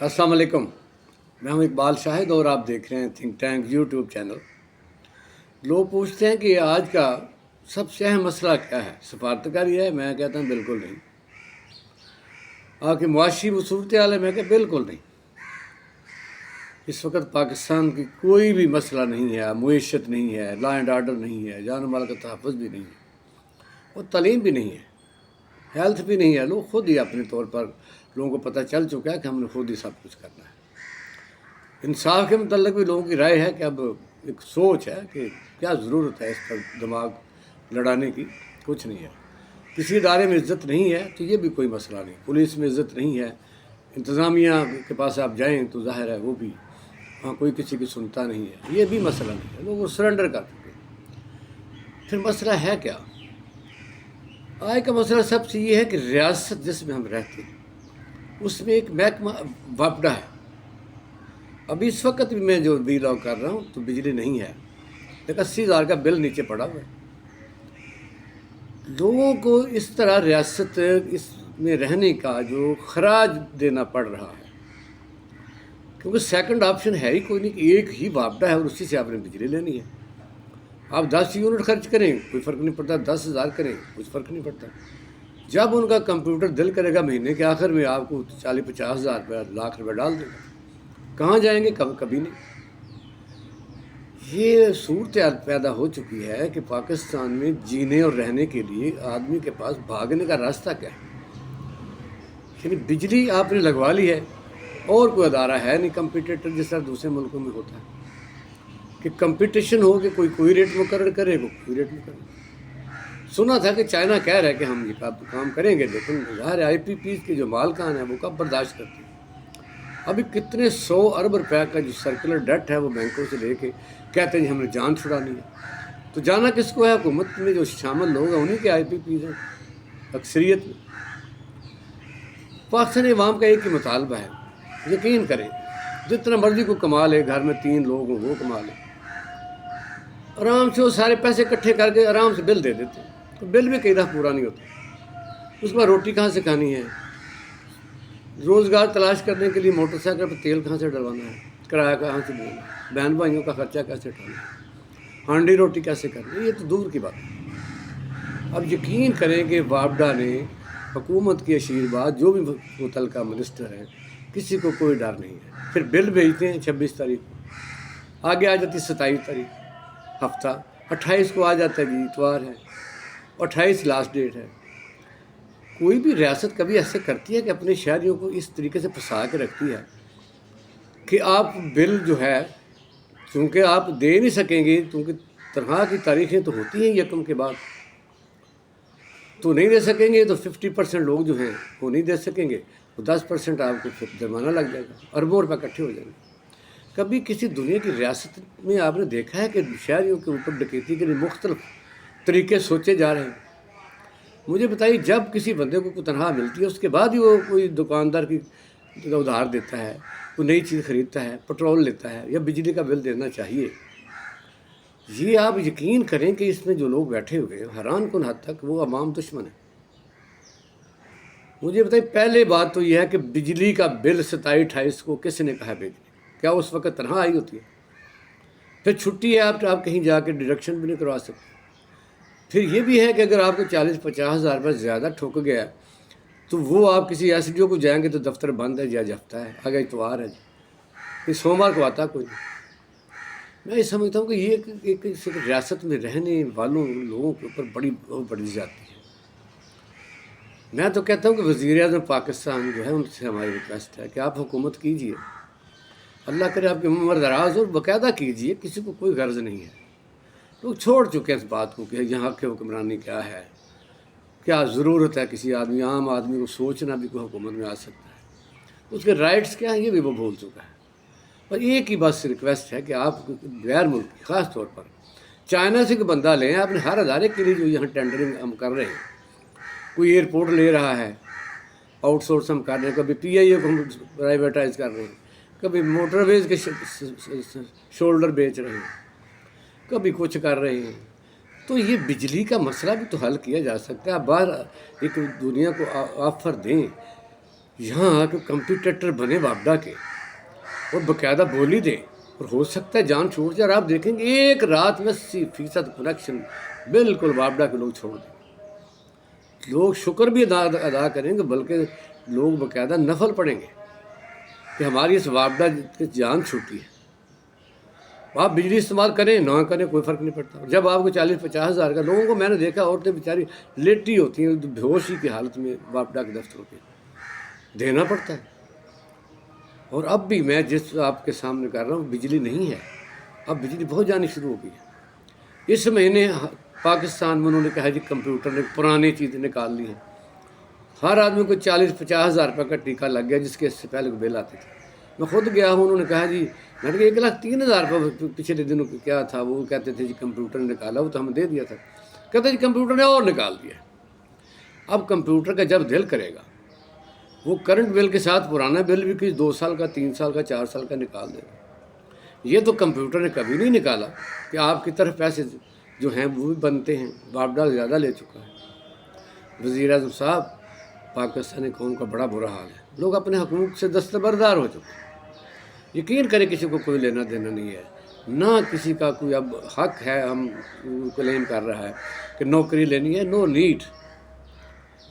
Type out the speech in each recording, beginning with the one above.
अस्सलाम वालेकुम। मैं हूं इकबाल शाहिद और आप देख रहे हैं थिंक टैंक यूट्यूब चैनल। लोग पूछते हैं कि आज का सबसे अहम मसला क्या है, सफारतकारी है? मैं कहता हूं बिल्कुल नहीं। आपकी मुआशी सूरत हाल है? मैं कहता बिल्कुल नहीं। इस वक्त पाकिस्तान की कोई भी मसला नहीं है, मुईशत नहीं है, लॉ एंड आर्डर नहीं है, जान माल का तहफ़्फ़ुज़ भी नहीं है और तलीम भी नहीं है, हेल्थ भी नहीं है। लोग खुद ही अपने तौर पर लोगों को पता चल चुका है कि हमने खुद ही सब कुछ करना है। इंसाफ के मतलब भी लोगों की राय है कि अब एक सोच है कि क्या ज़रूरत है इस पर दिमाग लड़ाने की, कुछ नहीं है। किसी इदारे में इज़्ज़त नहीं है तो ये भी कोई मसला नहीं। पुलिस में इज़्ज़त नहीं है, इंतज़ामिया के पास आप जाएं तो ज़ाहिर है वो भी वहाँ कोई किसी की सुनता नहीं है, ये भी मसला नहीं है। लोग वो सरेंडर कर चुके। फिर मसला है क्या? आज का मसला सबसे ये है कि रियासत जिसमें हम रहते हैं उसमें एक महकमा वापडा है। अभी इस वक्त भी मैं जो बिलॉन्ग कर रहा हूँ तो बिजली नहीं है, एक 80,000 का बिल नीचे पड़ा हुआ है। लोगों को इस तरह रियासत इसमें रहने का जो खराज देना पड़ रहा है, क्योंकि सेकंड ऑप्शन है ही कोई नहीं कि एक ही वापडा है और उसी से आपने बिजली लेनी है। आप 10 यूनिट खर्च करें कोई फ़र्क नहीं पड़ता, 10,000 करें कुछ फ़र्क नहीं पड़ता। जब उनका कंप्यूटर दिल करेगा महीने के आखिर में आपको 40-50,000 रुपया, लाख रुपये डाल देगा। कहाँ जाएंगे? कभी नहीं। ये सूरत पैदा हो चुकी है कि पाकिस्तान में जीने और रहने के लिए आदमी के पास भागने का रास्ता क्या है? यानी बिजली आपने लगवा ली है और कोई अदारा है नहीं कंपटीटर जिस तरह दूसरे मुल्कों में होता है कि कंपटीशन हो कि कोई रेट मुकर्रर करे, कोई रेट मुकर्रर। सुना था कि चाइना कह रहा है कि हम ये काम करेंगे, लेकिन ज़ाहिर IPP के जो मालकान है वो कब बर्दाश्त करते हैं। अभी कितने 100 अरब रुपए का जो सर्कुलर डेट है वो बैंकों से लेके कहते हैं हमने जान छुड़ानी है। तो जाना किसको है? हुकूमत में जो शामिल लोग हैं उन्हीं के IPP हैं अक्सरियत में। पाकिस्तानी अवाम का एक ही मुतालबा है, यकीन करें जितना मर्जी को कमा ले, घर में 3 लोग हों वो कमा ले, आराम से वो सारे पैसे इकट्ठे करके आराम से बिल दे देते हैं। तो बिल भी कई दफ़ा पूरा नहीं होता। उसके बाद रोटी कहाँ से खानी है, रोज़गार तलाश करने के लिए मोटरसाइकिल पर तेल कहाँ से डलवाना है, किराया कहाँ से देना है, बहन भाइयों का खर्चा कैसे उठाना है, हांडी रोटी कैसे करनी है, ये तो दूर की बात है। अब यकीन करें कि वापडा ने हुकूमत के आशीर्वाद, जो भी मुतलका मिनिस्टर हैं, किसी को कोई डर नहीं है। फिर बिल भेजते हैं 26 तारीख को, आगे आ जाती 27 तारीख हफ्ता, 28 को आ जाता है जी इतवार है, 28 लास्ट डेट है। कोई भी रियासत कभी ऐसे करती है कि अपने शहरियों को इस तरीके से फंसा के रखती है कि आप बिल जो है चूँकि आप दे नहीं सकेंगे, क्योंकि तरह की तारीखें तो होती हैं यकम के बाद, तो नहीं दे सकेंगे तो 50% लोग जो हैं वो नहीं दे सकेंगे, तो 10% आपको फिर जुर्माना लग जाएगा, अरबों रुपये इकट्ठे हो जाएंगे। कभी किसी दुनिया की रियासत में आपने देखा है कि शहरियों के ऊपर डकैती के लिए मुख्तलिफ तरीके सोचे जा रहे हैं? मुझे बताइए, जब किसी बंदे को कोई तनख्वाह मिलती है उसके बाद ही वो कोई दुकानदार की उधार देता है, कोई नई चीज़ ख़रीदता है, पेट्रोल लेता है या बिजली का बिल देना चाहिए। ये आप यकीन करें कि इसमें जो लोग बैठे हुए हैं हैरान कुन हद तक वो अवाम दुश्मन है। मुझे बताइए, पहले बात तो यह है कि बिजली का बिल 27-28 को किसने कहा भेजने? क्या उस वक्त तनख्वाह आई होती है? फिर छुट्टी है, आप कहीं जाकर डिडक्शन भी नहीं करवा सकते। फिर ये भी है कि अगर आपको 40-50 हज़ार रुपये ज़्यादा ठुक गया तो वो आप किसी SDO को जाएंगे तो दफ्तर बंद है जी, आज हफ्ता है, आगे इतवार है जी, फिर सोमवार को आता कोई नहीं। मैं ये समझता हूँ कि ये एक रियासत में रहने वालों लोगों के ऊपर बहुत बड़ी जाती है। मैं तो कहता हूँ कि वज़ीर-ए-आज़म पाकिस्तान जो है उनसे हमारी रिक्वेस्ट है कि आप हुकूमत कीजिए, अल्लाह करे आपकी उम्र दराज और बाकायदा कीजिए, किसी को कोई गर्ज नहीं है। लोग छोड़ चुके हैं इस बात को कि यहाँ की हुक्मरानी क्या है, क्या ज़रूरत है किसी आदमी, आम आदमी को सोचना भी कोई हुकूमत में आ सकता है, उसके राइट्स क्या हैं ये भी वो भूल चुका है। और एक ही बस रिक्वेस्ट है कि आप गैर मुल्क ख़ास तौर पर चाइना से कोई बंदा लें, आपने हर अदारे के लिए जो यहाँ टेंडरिंग हम कर रहे हैं, कोई एयरपोर्ट ले रहा है आउटसोर्स हम कर रहे हैं, कभी PIA को हम प्राइवेटाइज कर रहे हैं, कभी मोटरवेज के शोल्डर बेच रहे हैं, कभी कुछ कर रहे हैं। तो ये बिजली का मसला भी तो हल किया जा सकता है। आप बाहर एक दुनिया को ऑफर दें, یہاں آ کے کمپیٹیٹر بنے وابڈا کے اور باقاعدہ بولی دیں، اور ہو سکتا ہے جان چھوڑ جائے، اور آپ دیکھیں گے ایک رات میں 80% کنیکشن بالکل وابڈا کے لوگ چھوڑ دیں، لوگ شکر بھی ادا کریں گے، بلکہ لوگ باقاعدہ نفل پڑھیں گے کہ ہماری اس وابڈا کی جان چھوٹی ہے۔ آپ بجلی استعمال کریں نہ کریں کوئی فرق نہیں پڑتا۔ جب آپ کو 40-50 ہزار کا، لوگوں کو میں نے دیکھا عورتیں بیچاری لیٹی ہوتی ہیں بے ہوشی کی حالت میں وابڈا کے دفتروں پہ، دینا پڑتا ہے۔ اور اب بھی میں جس آپ کے سامنے کر رہا ہوں بجلی نہیں ہے، اب بجلی بہت جانی شروع ہو گئی ہے۔ اس مہینے پاکستان میں انہوں نے کہا جی کمپیوٹر نے پرانی چیزیں نکال لی ہیں، ہر آدمی کو 40-50 ہزار روپے کا ٹیکہ لگ گیا، جس کے اس سے پہلے بل آتے تھے۔ میں خود گیا ہوں، انہوں نے کہا جی، میں نے کہا 1,03,000 روپے پچھلے دنوں کیا تھا، وہ کہتے تھے جی کمپیوٹر نے نکالا، وہ تو ہمیں دے دیا تھا، کہتے جی کمپیوٹر نے اور نکال دیا۔ اب کمپیوٹر کا جب دل کرے گا وہ کرنٹ بل کے ساتھ پرانا بل بھی کچھ 2 سال کا، 3 سال کا، 4 سال کا نکال دے گا۔ یہ تو کمپیوٹر نے کبھی نہیں نکالا کہ آپ کی طرف پیسے جو ہیں وہ بھی بنتے ہیں، وابڈا زیادہ لے چکا ہے۔ وزیر اعظم صاحب، پاکستانی قوم کا بڑا برا حال ہے، لوگ اپنے حقوق سے دستبردار ہو چکے ہیں۔ یقین کریں کسی کو کوئی لینا دینا نہیں ہے، نہ کسی کا کوئی اب حق ہے ہم کلیم کر رہا ہے کہ نوکری لینی ہے، نو نیڈ،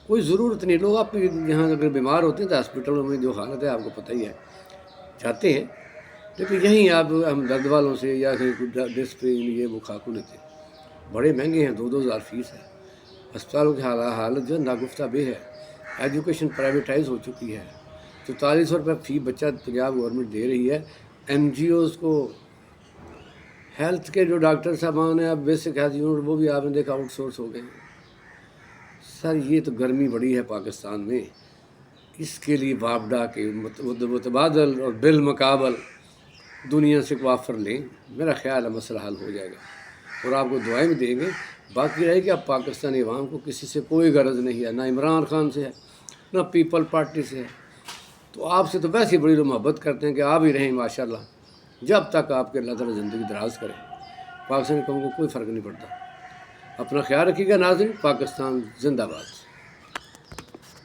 کوئی ضرورت نہیں۔ لوگ آپ یہاں اگر بیمار ہوتے ہیں تو ہاسپٹلوں میں جو حالت ہے آپ کو پتہ ہی ہے، جاتے ہیں، لیکن یہیں آپ ہم درد والوں سے یا ڈسپرین یہ وہ کھاکو لیتے ہیں، بڑے مہنگے ہیں، 2-2 ہزار فیس ہے، اسپتالوں کی حالت جو ہے ناگفتہ بے ہے، ایجوکیشن پرائیویٹائز ہو چکی ہے، 4400 روپے فی بچہ پنجاب گورنمنٹ دے رہی ہے، این جی اوز کو، ہیلتھ کے جو ڈاکٹر صاحبان ہیں اب بیسک ہیلتھ یونٹ وہ بھی آپ نے دیکھا آؤٹ سورس ہو گئے ہیں۔ سر یہ تو گرمی بڑی ہے پاکستان میں، اس کے لیے وابڈا کے متبادل اور بالمقابل دنیا سے کوئی آفر لیں، میرا خیال ہے مسئلہ حل ہو جائے گا، اور آپ کو دعائیں بھی دیں گے۔ باقی رہے کہ اب پاکستانی عوام کو کسی سے کوئی غرض نہیں ہے، نہ عمران خان سے ہے، نہ پیپل پارٹی سے ہے، تو آپ سے تو ویسے بڑی لوگ محبت کرتے ہیں کہ آپ ہی رہیں ماشاءاللہ، جب تک آپ کے اللہ تعالیٰ زندگی دراز کرے، پاکستانی قوم کو کوئی فرق نہیں پڑتا۔ اپنا خیال رکھیے گا ناظرین، پاکستان زندہ باد۔